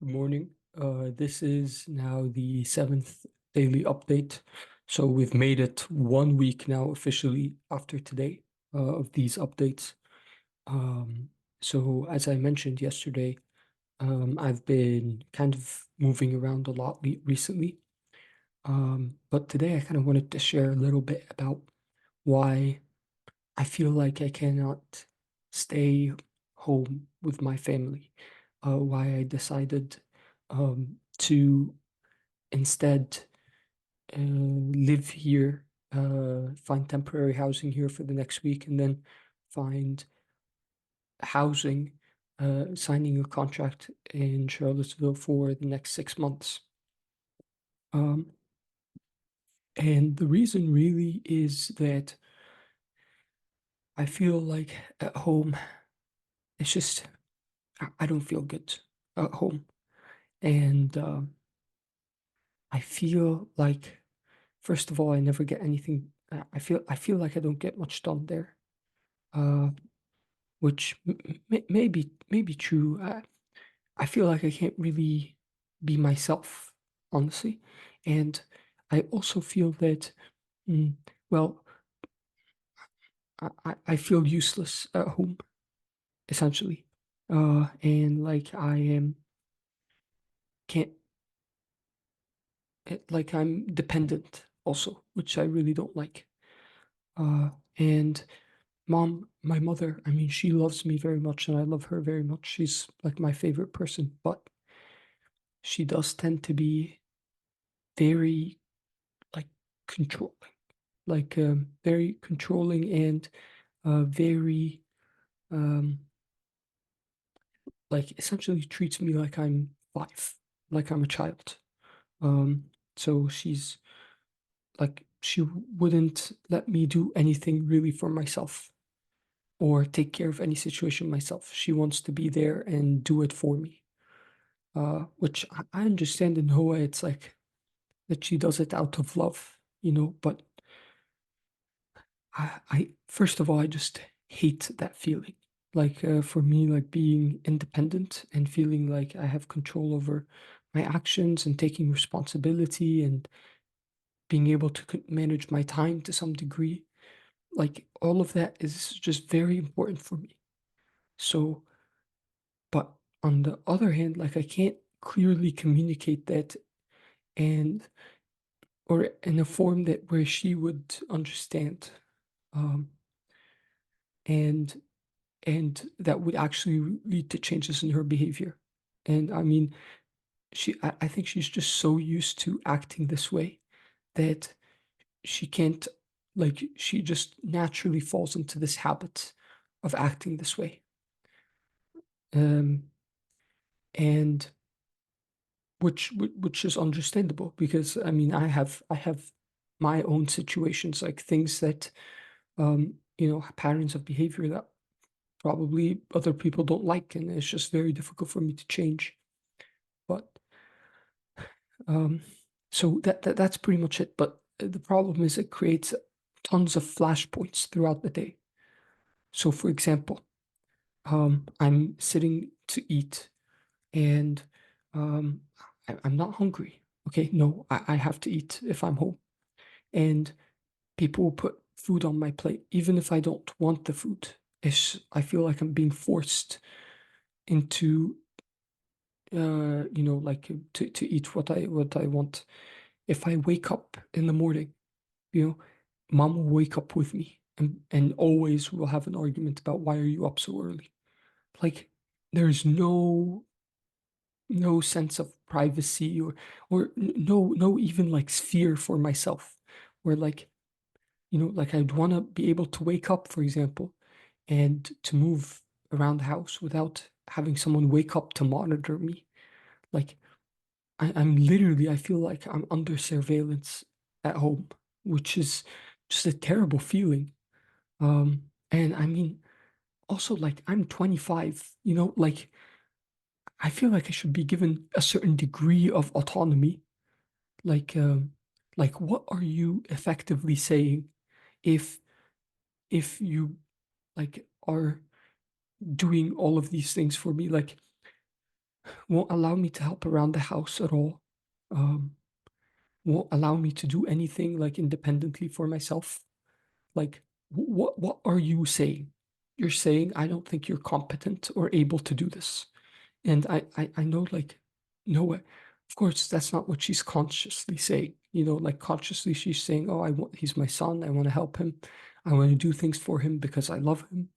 Good morning. This is now the seventh daily update. So we've made it 1 week now officially after today of these updates. Um, so as I mentioned yesterday, I've been kind of moving around a lot recently. But today I kind of wanted to share a little bit about why I feel like I cannot stay home with my family. Why I decided to instead live here, find temporary housing here for the next week, and then find housing, signing a contract in Charlottesville for the next 6 months. Um, and the reason really is that I feel like at home, it's just I don't feel good at home, and I feel like first of all I never get anything. I feel like I don't get much done there, uh, which may be true. I feel like I can't really be myself, honestly, and I also feel that mm, well, I feel useless at home essentially, and like I am can't like I'm dependent also, which I really don't like. And my mother, I mean, she loves me very much and I love her very much. She's like my favorite person, but she does tend to be very like controlling, like very controlling and very um, like essentially treats me like I'm five, like I'm a child. So she's like, she wouldn't let me do anything really for myself or take care of any situation myself. She wants to be there and do it for me. Which I understand in a way it's like that she does it out of love, but I first of all, I just hate that feeling. Like for me, like being independent and feeling like I have control over my actions and taking responsibility and being able to manage my time to some degree, like all of that is just very important for me. So but on the other hand, like I can't clearly communicate that and or in a form that where she would understand. Um, and and that would actually lead to changes in her behavior. And I mean, I think she's just so used to acting this way that she can't, like, she just naturally falls into this habit of acting this way. Um, and which is understandable because I mean I have my own situations, like things that patterns of behavior that probably other people don't like, and it's just very difficult for me to change. But um so that's pretty much it. But the problem is it creates tons of flashpoints throughout the day. So for example, I'm sitting to eat and um I'm not hungry. Okay, no, I have to eat if I'm home. And people will put food on my plate, even if I don't want the food. I feel like I'm being forced into, like to eat what I want. If I wake up in the morning, you know, mom will wake up with me and always will have an argument about why are you up so early? Like there's no sense of privacy or no even like sphere for myself where like like I'd want to be able to wake up, for example, and to move around the house without having someone wake up to monitor me. Like I'm literally, I feel like I'm under surveillance at home, which is just a terrible feeling. And I mean, also like I'm 25, like I feel like I should be given a certain degree of autonomy. Like, like what are you effectively saying if you like are doing all of these things for me? Like won't allow me to help around the house at all. Um, won't allow me to do anything like independently for myself. Like, what are you saying? You're saying I don't think you're competent or able to do this. And I know, like, no, of course, that's not what she's consciously saying. Like consciously, she's saying, "Oh, he's my son. I want to help him. I want to do things for him because I love him."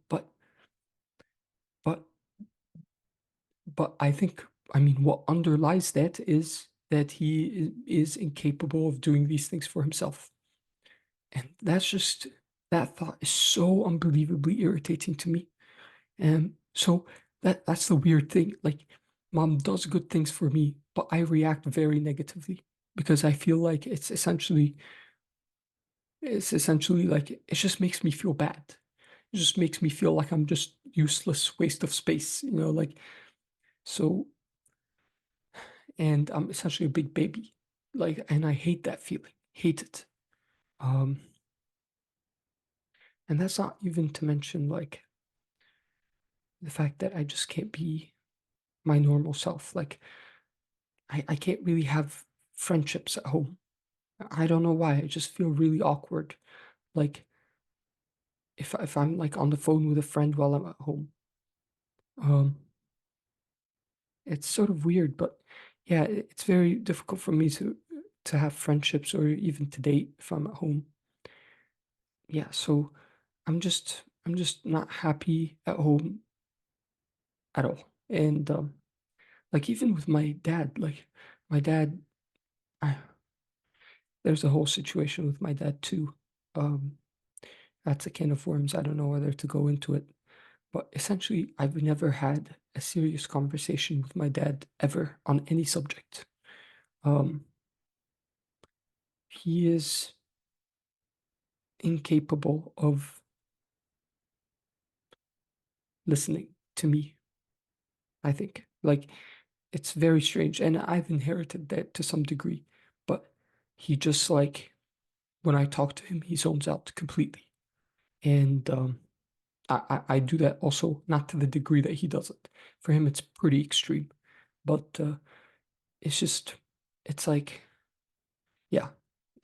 But but I think, I mean, what underlies that is that he is incapable of doing these things for himself, and that thought is so unbelievably irritating to me. And so that's the weird thing. Like, mom does good things for me, but I react very negatively because I feel like it's essentially like it just makes me feel bad. It just makes me feel like I'm just useless waste of space, like. So, and I'm essentially a big baby, like, and I hate that feeling, hate it. Um, and that's not even to mention like the fact that I just can't be my normal self. Like, I can't really have friendships at home. I don't know why. I just feel really awkward. Like, if I'm like on the phone with a friend while I'm at home. Um, it's sort of weird, but yeah, it's very difficult for me to have friendships or even to date if I'm at home. Yeah, so I'm just not happy at home at all. And like, even with my dad, like my dad, I, there's a whole situation with my dad too. Um, that's a can of worms. I don't know whether to go into it, but essentially, I've never had a serious conversation with my dad ever on any subject. Um, he is incapable of listening to me, I think. Like, it's very strange. And I've inherited that to some degree. But he just, like, when I talk to him, he zones out completely. And I do that also, not to the degree that he does it. For him, it's pretty extreme. But it's just, it's like, yeah,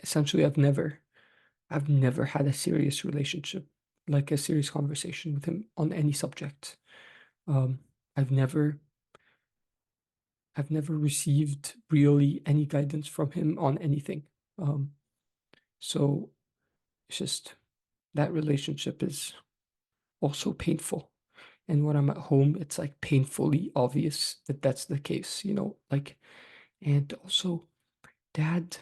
essentially, I've never had a serious relationship, like a serious conversation with him on any subject. Um, I've never I've never received really any guidance from him on anything. Um, so it's just that relationship is also painful. And when I'm at home, it's like painfully obvious that that's the case, like, and also dad,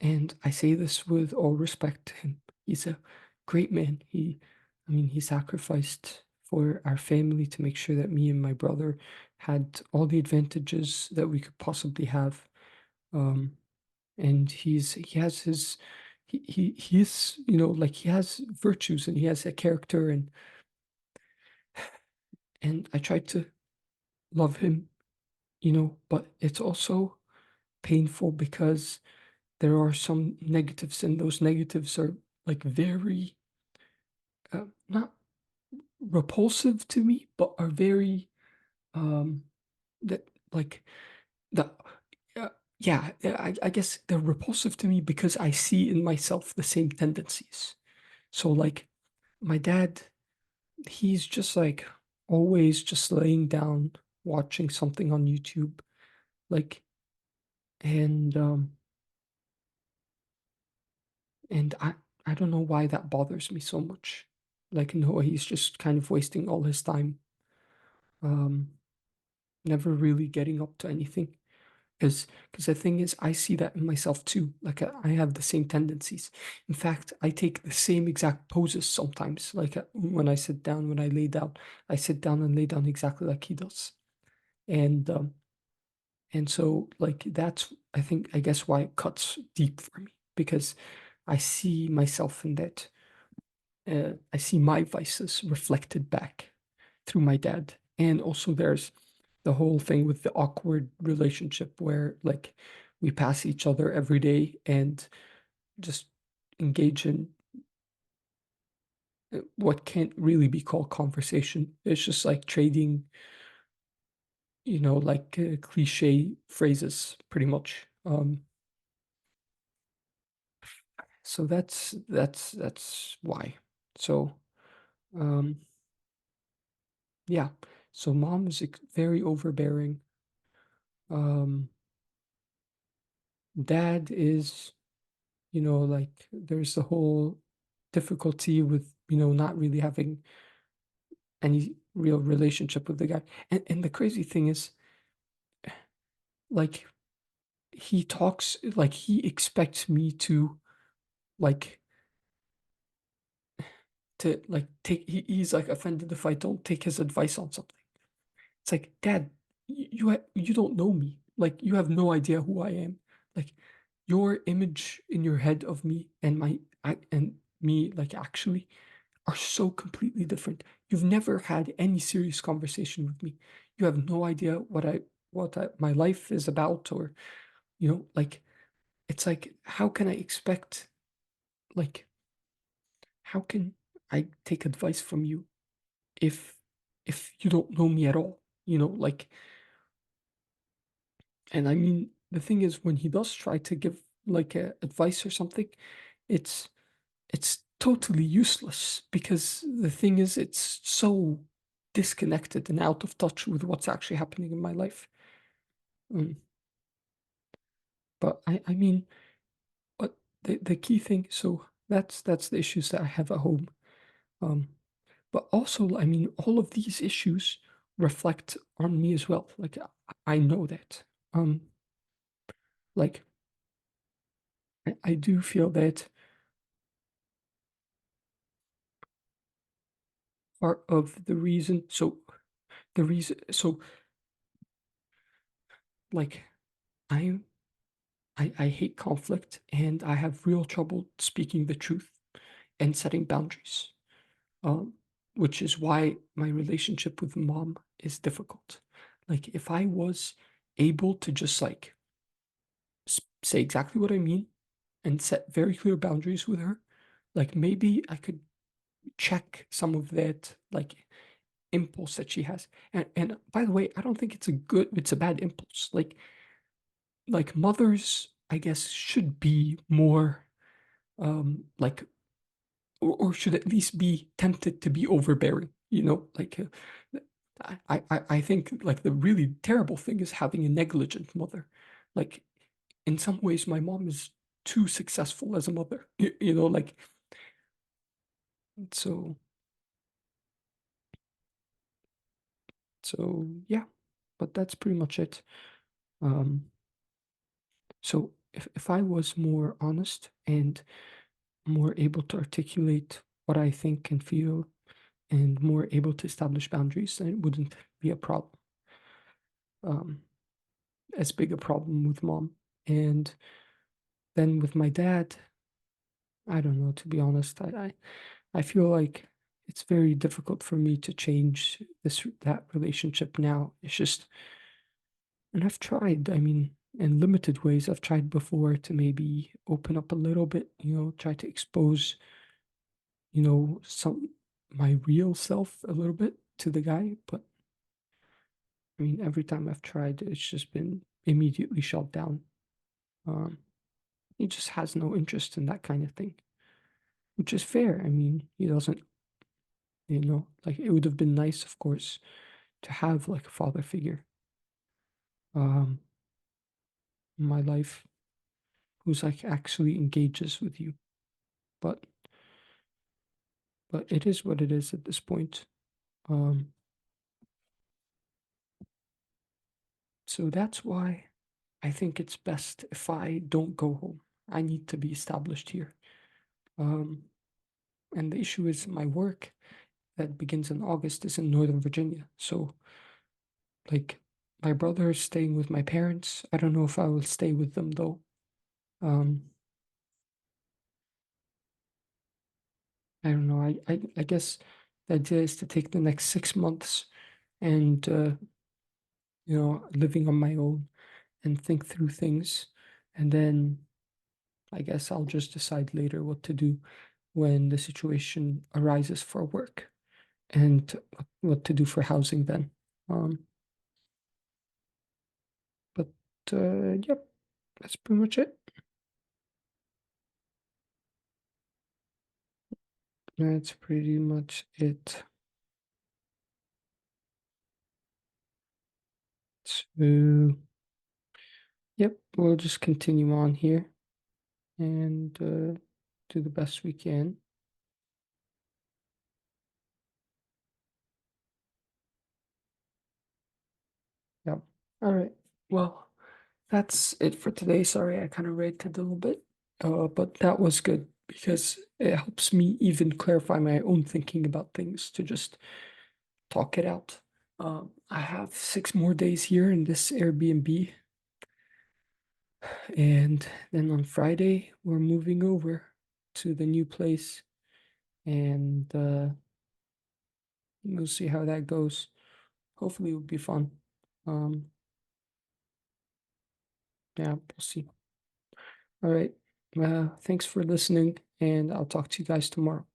and I say this with all respect to him. He's a great man. I mean, he sacrificed for our family to make sure that me and my brother had all the advantages that we could possibly have. Um, and he has his he is, like, he has virtues and he has a character, and I try to love him, but it's also painful because there are some negatives, and those negatives are like very not repulsive to me, but are very um that like the uh, yeah, I guess they're repulsive to me because I see in myself the same tendencies. So, like, my dad, he's just like always just laying down watching something on YouTube, like, and I don't know why that bothers me so much. Like, no, he's just kind of wasting all his time, um never really getting up to anything. Because the thing is, I see that in myself too. Like, I have the same tendencies. In fact, I take the same exact poses sometimes. Like, when I sit down, when I lay down, I sit down and lay down exactly like he does. And so, like, that's, I guess, why it cuts deep for me, because I see myself in that. I see my vices reflected back through my dad. And also, there's the whole thing with the awkward relationship where, like, we pass each other every day and just engage in what can't really be called conversation. It's just like trading like cliche phrases, pretty much. So that's why. So um, yeah. So mom is very overbearing. Um, Dad is, like there's the whole difficulty with, not really having any real relationship with the guy. And the crazy thing is, like, he talks like he expects me to like like take he's like offended if I don't take his advice on something. It's like, Dad, you don't know me. Like, you have no idea who I am. Like, your image in your head of me and and me, like, actually are so completely different. You've never had any serious conversation with me. You have no idea my life is about, or like, it's like, how can I expect, like, how can I take advice from you if you don't know me at all? Like, and I mean, the thing is, when he does try to give like advice or something, it's totally useless, because the thing is, it's so disconnected and out of touch with what's actually happening in my life. Um, but I mean, but the key thing, so that's the issues that I have at home. Um, but also, I mean, all of these issues reflect on me as well. Like, I know that. Um, like, I do feel that part of the reason, so like, I I hate conflict, and I have real trouble speaking the truth and setting boundaries. Um, which is why my relationship with mom is difficult. Like, if I was able to just like say exactly what I mean and set very clear boundaries with her, like, maybe I could check some of that like impulse that she has. And by the way, I don't think it's a bad impulse. Like, mothers, I guess, should be more like, or should at least be tempted to be overbearing, like, I think, like, the really terrible thing is having a negligent mother. Like, in some ways my mom is too successful as a mother, like, so yeah, but that's pretty much it. um so if I was more honest and more able to articulate what I think and feel, and more able to establish boundaries, then it wouldn't be a problem, um, as big a problem with mom. And then with my dad, I don't know, to be honest. I feel like it's very difficult for me to change that relationship now. It's just, and I've tried, I mean, in limited ways, I've tried before to maybe open up a little bit, try to expose, some my real self a little bit to the guy. But I mean, every time I've tried, it's just been immediately shut down. Um, he just has no interest in that kind of thing, which is fair. I mean, he doesn't, like, it would have been nice, of course, to have like a father figure um in my life who's like actually engages with you. But it is what it is at this point. Um, so that's why I think it's best if I don't go home. I need to be established here. Um, and the issue is, my work that begins in August is in Northern Virginia. So, like, my brother is staying with my parents. I don't know if I will stay with them though. Um, I don't know. I guess the idea is to take the next 6 months and, living on my own and think through things. And then I guess I'll just decide later what to do when the situation arises for work, and what to do for housing then. Um, yep, that's pretty much it. That's pretty much it. So, yep, we'll just continue on here and do the best we can. Yep. All right. Well, that's it for today. Sorry, I kind of ranted a little bit, but that was good because it helps me even clarify my own thinking about things to just talk it out. I have 6 more days here in this Airbnb, and then on Friday we're moving over to the new place, and we'll see how that goes. Hopefully, it'll be fun. Um, yeah, we'll see. All right. Thanks for listening, and I'll talk to you guys tomorrow.